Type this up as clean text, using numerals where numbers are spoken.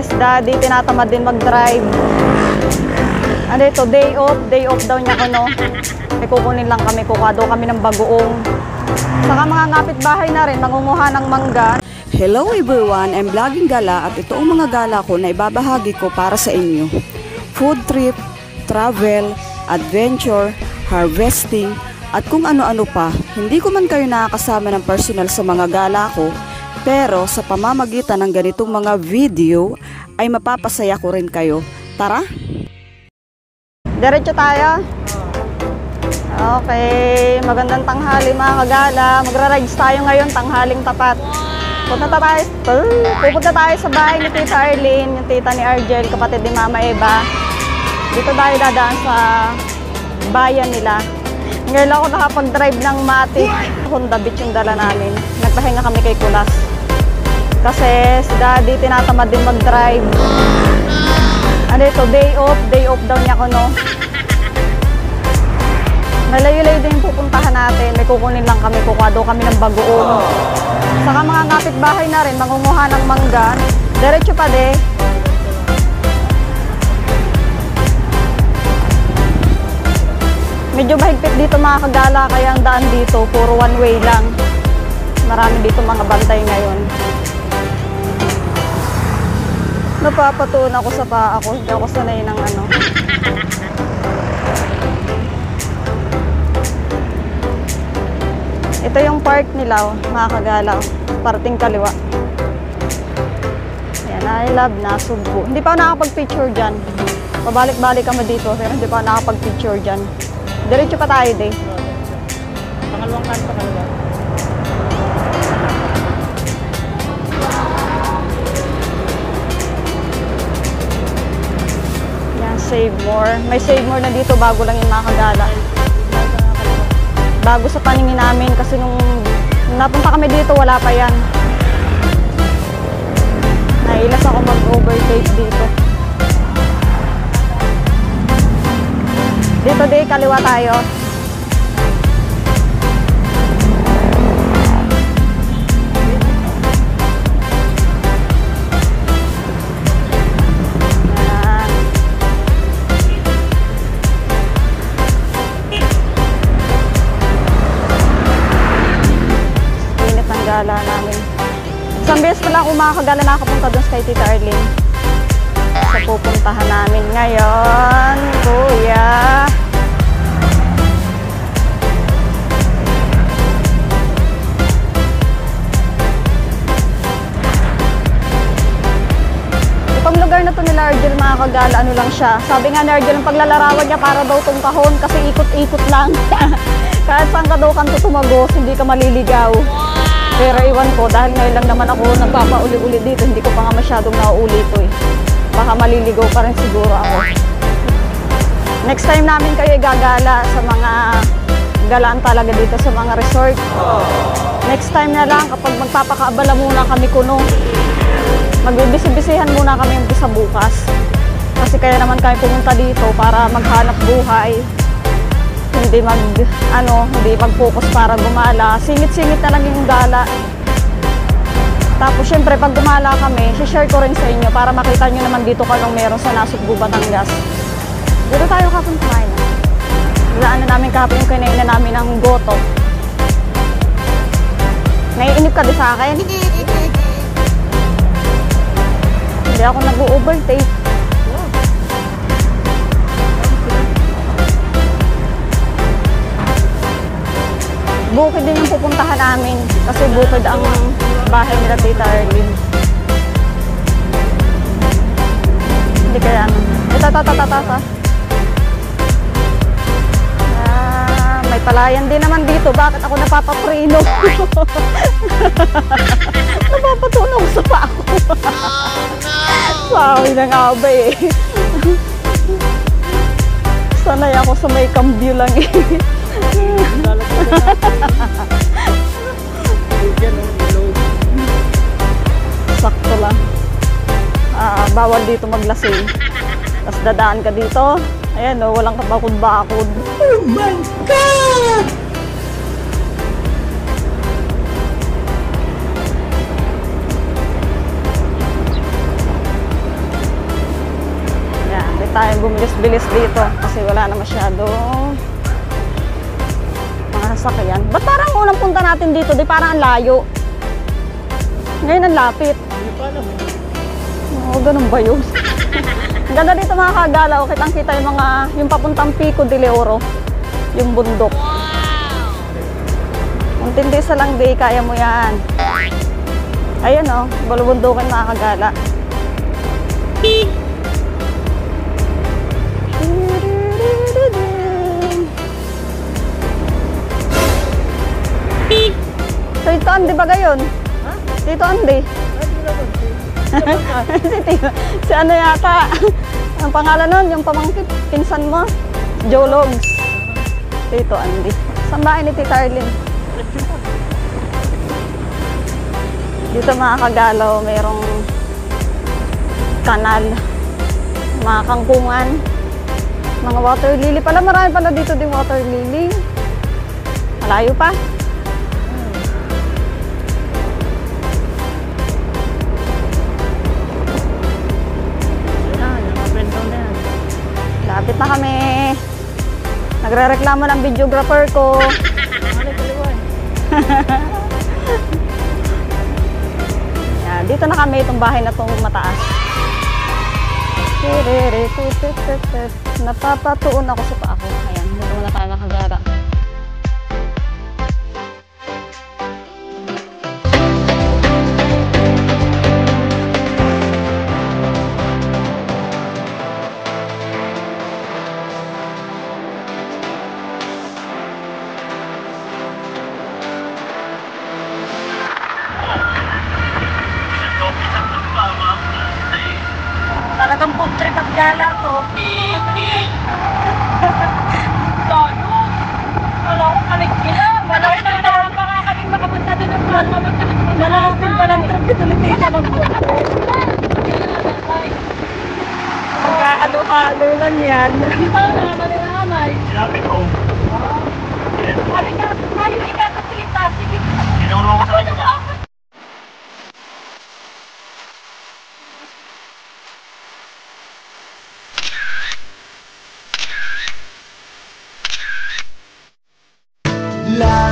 si daddy tinatamad din mag-drive. Ano ito, day off daw niya ko, no? May kukunin lang kami, kukuha daw kami ng bagoong. Saka mga kapitbahay na rin, mangunguha ng mangga. Hello everyone, I'm Vlogging Gala at ito ang mga gala ko na ibabahagi ko para sa inyo. Food trip, travel, adventure, harvesting, at kung ano-ano pa. Hindi ko man kayo nakakasama ng personal sa mga gala ko, pero sa pamamagitan ng ganitong mga video ay mapapasaya ko rin kayo. Tara! Diretso tayo. Okay, magandang tanghali mga kagala. Magra-rides tayo ngayon, tanghaling tapat. Pupunta tayo sa bahay ni Tita Arlene, yung tita ni Argel, kapatid ni Mama Eva. Dito tayo dadaan sa bayan nila. Ngayon lang ako nakapag-drive ng Matic. Honda Beat yung dala namin. Nagpahinga kami kay Kulas. Kasi si daddy tinatamad din mag-drive. Ano ito, day off daw niya ko, no? Malayo-layo din yung pupuntahan natin. May kukunin lang kami, kukuha daw kami ng bagoong. Saka mga kapitbahay na rin, mangunguha ng mangga. Diretso pa de. Medyo mahigpit dito mga kagala, kaya ang daan dito, puro one way lang. Marami dito mga bantay ngayon. Napapatuon ako sa paa ko, hindi ako sanay ng ano. Ito yung park nila, mga kagala, parting kaliwa. Ayan, I love Nasugbu. Hindi pa ako nakapag-picture dyan. Pabalik-balik kami dito, pero hindi pa ako nakapag-picture dyan. Diretso pa tayo, de. Pangalawang kanto kaliwa. Yan, Save More. May Save More na dito, bago lang yung mga kagala. Bago sa paningin namin, kasi nung napunta kami dito, wala pa yan. Nailas ako mag-overtake dito. Dito di, kaliwa tayo. Ayan. Init ng gala namin. Isang beses pala ako mga kagala nakapunta doon kay Tita Arlene. Sa pupuntahan namin ngayon, kuya. Itong lugar na to nila Argel mga kagala, ano lang siya. Sabi nga ni Argel, ang paglalarawan niya para daw tong kahon kasi ikot-ikot lang. Kahit saan ka daw kanto tumagos, hindi ka maliligaw. Pero iwan ko, dahil ngayon lang naman ako nagpapauli-uli dito, hindi ko pa nga masyadong nauuli ito eh. Baka maliligaw pa rin siguro ako. Next time namin kayo gagala sa mga galaan talaga dito sa mga resort. Next time na lang kapag magpapakaabala muna kami kuno. Magbibisi-bisihan muna kami umpisa bukas. Kasi kaya naman kami pumunta dito para maghanap buhay. Hindi mag-focus para gumala. Singit-singit na lang yung gala. Tapos syempre pag gumala kami, share ko rin sa inyo para makita nyo naman dito kung anong meron sa Nasugbu, Batangas. Dito tayo kapon kumain. Daan na namin kapon yung kinainan namin ng goto. Naiinip ka din sa akin? Hindi ako nag-overtake. Bukid din yung pupuntahan namin kasi bukid ang bahay nila Tita Arlene. Hindi kaya ano. Ito. May palayan din naman dito. Bakit ako napapaprino? Napapatunaw sa pa ako. Wow, inangabay eh. Sanay ako sa may cambio lang eh. Sakto lang. Bawal dito maglasing. Tapos dadaan ka dito. Ayan o, walang kabakod-bakod. Oh my God! tayo bumilis-bilis dito kasi wala na masyadong mga sasakyan. Ba't parang unang punta natin dito, di parang ang layo? Ngayon ang lapit. Hindi pa alam. Oo, ganun ba yun? Ang ganda dito mga kagala, o kitang-kita yung papuntang Pico de Oro, yung bundok. Ang tindi sa lang day, kaya mo yan. Ayan o, balubundukan mga kagala. So ito Andy ba gayon? Ha? Dito Andy? Ay, di lang. Si ano yata? Ang pangalan nun, yung pamangkin, pinsan mo? Jologs. Dito Andy. Saan ba ni Tita Arlene? Dito mga kagalaw, mayroong kanal, mga kangkungan, mga water lily. Pala marami pala dito din water lily. Malayo pa. Lapit na kami. Nagre-reklamo ng videographer ko. Yan, dito na kami itong bahay na itong mataas. Napapatuon ako sa paa ko. Ayan, dito muna tayo nakagara. Talagang food trip at gala to. Tono! Wala akong kaligkila. Wala akong nagtawang pa nga kaming makapunta doon ng plan. Nalalasin pa lang trip dito ng tita ng Magkakalo-halo lang yan. Parang naman nila amay. Sinapit ko. Sabi ka, hindi ka kasilita. Sige. Tinulong ko sa kanya. La